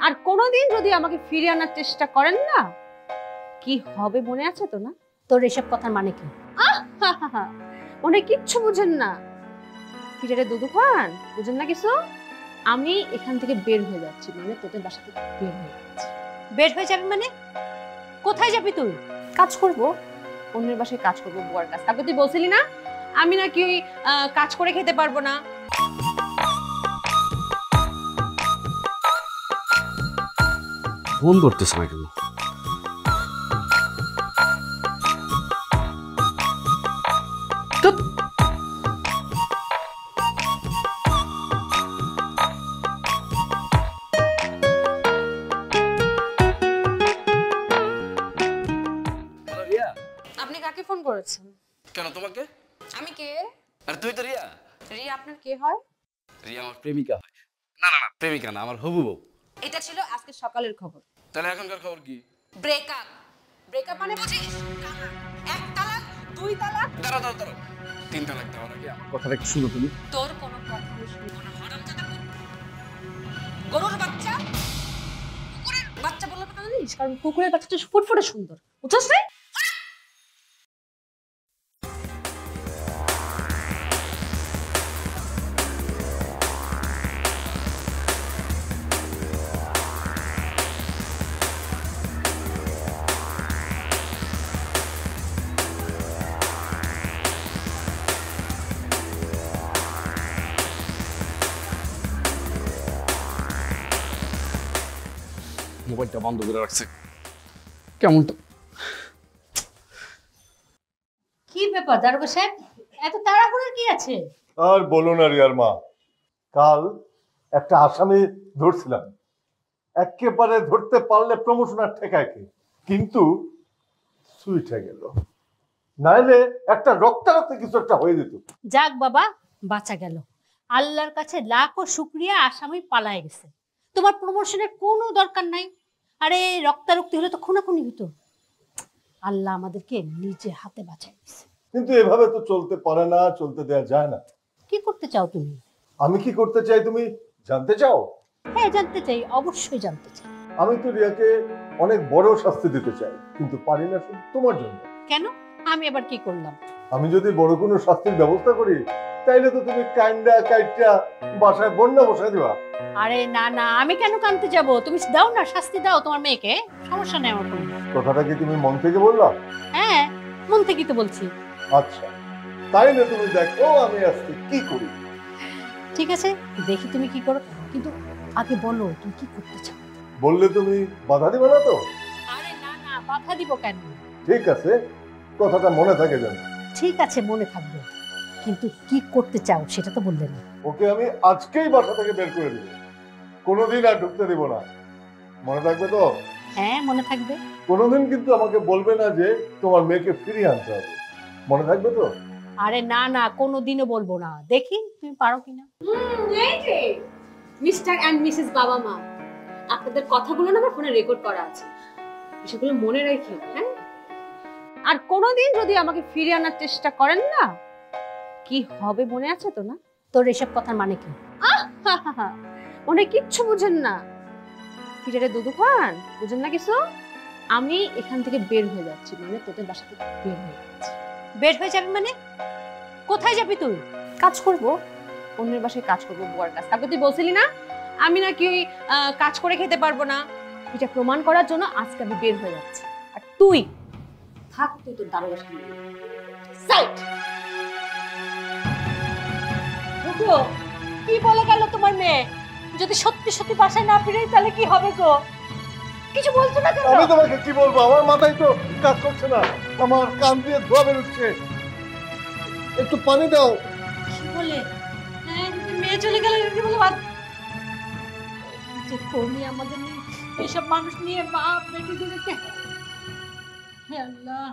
আর কোনোদিন যদি আমাকে ফিরিয়ে আনার চেষ্টা করেন না, কি হবে মনে আছে তো না? তোর এসব কথার মানে কি? মনে কিচ্ছু বুঝেন না? ফিরে দুধু খান, বুঝেন না কিছু? আমি এখান থেকে বের হয়ে যাচ্ছি, মানে তোদের বাসা থেকে বের হয়ে যাচ্ছি। বের হয়ে যাবি মানে? কোথায় যাবি তুই? কাজ করব, অন্যের বাসায় কাজ করব, বুয়ার কাজ। তারপর তুই বলছিলি না আমি নাকি কাজ করে খেতে পারবো না? ফোন করতেছ না কেন? আপনি কাকে ফোন করেছেন? কেন তোমাকে? আমি কে? আর তুই তো রিয়া। রিয়া আপনার কে হয়? রিয়া আমার প্রেমিকা হয়। না না না, প্রেমিকা না, আমার হবু বউ। এটা ছিল আজকে সকালের খবর। তাহলে এখনকার খবর কি? ব্রেকআপ। ব্রেকআপ মানে বুঝিস? এক তালাক, দুই তালাক। দাঁড়াও দাঁড়াও দাঁড়াও, 3 তালাক দেওয়া নাকি? আমার কথাটা একটু শুনো তুমি। তোর কোনো কথা শুনবো না, হারামজাদা গরুর বাচ্চা। কুকুরের বাচ্চা বললে তো জানিস, কারণ কুকুরের বাচ্চাটা ফুটফুটে সুন্দর, বুঝছস না? মোবাইলটা বন্ধ করে রাখছে কেমনটা? কি ব্যাপার দারোগা সাহেব, এত তাড়াহুড়োর কি আছে? আর বলো না রিয়ার মা, কাল একটা আসামি ধরছিলাম, একেবারে ধরতে পারলে প্রমোশন আর ঠেকায় কি, কিন্তু সুইটে গেল, নাইলে একটা রক্তারক্তে কিছু একটা হয়ে যেত। যাক বাবা, বাঁচা গেল। আল্লাহর কাছে লাখো শুকরিয়া, আসামি পালায় গেছে। তোমার প্রমোশনের কোনো দরকার নাই। আরে রক্তারক্তি হলে তো খুনাখুনি হতো। আল্লাহ আমাদেরকে নিজে হাতে বাঁচাই দিছে। কিন্তু এভাবে তো চলতে পারে না, চলতে দেয়া যায় না। কি করতে চাও তুমি? আমি কি করতে চাই তুমি জানতে চাও? হ্যাঁ জানতে চাই, অবশ্যই জানতে চাই। আমি তো রিয়াকে অনেক বড় শাস্তি দিতে চাই, কিন্তু পারি না শুধু তোমার জন্য। কেন? আমি আবার কি করলাম? আমি যদি বড় কোনো শাস্তির ব্যবস্থা করি, তাইলে তো তুমি কাইন্ডা কাইটা বাসায় বন্যা বসায় দিবা। আরে না না, আমি কেন কানতে যাব? তুমি দাও না, শাস্তি দাও তোমার মেয়েকে, সমস্যা নেই আমার কোনো। কথাটা কি তুমি মন থেকে বললা? হ্যাঁ মন থেকেই তো বলছি। আচ্ছা, তাইলে তুমি দেখো আমি আজকে কি করি। ঠিক আছে, দেখি তুমি কি করো, কিন্তু আগে বলো তুমি কি করতে চাও। বললে তুমি বাধা দিবে না তো? আরে না না, বাধা দিব কেন? ঠিক আছে, কথাটা মনে থাকে যেন। ঠিক আছে মনে থাকবে, কিন্তু কি করতে চাও সেটা তো বললে না। ওকে আমি আজকেই বাসা থেকে বের করে দিব, কোনোদিন আর ঢুকতে দিব না, মনে থাকবে তো? হ্যাঁ মনে থাকবে। কোনোদিন কিন্তু আমাকে বলবে না যে তোমার মেয়েকে ফিরিয়ে আনতে হবে, মনে থাকবে তো? আরে না না, কোনোদিনও বলবো না, দেখি তুমি পারো কিনা। এই যে মিস্টার এন্ড মিসেস বাবা মা, আপনাদের কথাগুলো না আমার ফোনে রেকর্ড করা আছে, সেগুলো মনে রাখি। হ্যাঁ, আর কোনোদিন যদি আমাকে ফিরিয়ে আনার চেষ্টা করেন না, কি হবে মনে আছে তো না? তোর এসব কথার মানে কি? মনে কিচ্ছু বুঝেন না? ফিরে দুধু খান, বুঝেন না কিছু? আমি এখান থেকে বের হয়ে যাচ্ছি, মানে তোদের বাসা থেকে বের হয়ে যাচ্ছি। বের হয়ে যাবি মানে? কোথায় যাবি তুই? কাজ করব, অন্যের বাসায় কাজ করব, বুয়ার কাজ। তারপর তুই বলছিলি না আমি নাকি কাজ করে খেতে পারবো না? এটা প্রমাণ করার জন্য আজকে আমি বের হয়ে যাচ্ছি। আর তুই থাক, তুই তোর দারোগা সামনে সাইড। কি বলে গেল তোমার মেয়ে? যদি সত্যি সত্যি বাসায় না ফিরে তাহলে কি হবে গো? কিছু বলছো না কেন? আমি তোমাকে কি বলবো, আমার মাথায় তো কাজ করছে না, আমার কান দিয়ে ধোয়া বেরোচ্ছে, একটু পানি দাও। কি বলে? হ্যাঁ মেয়ে চলে গেলে কি বলে? বাদ যে করনি আমাদের নিয়ে, এসব মানুষ নিয়ে বাপ বেটি দুটোকে। হে আল্লাহ।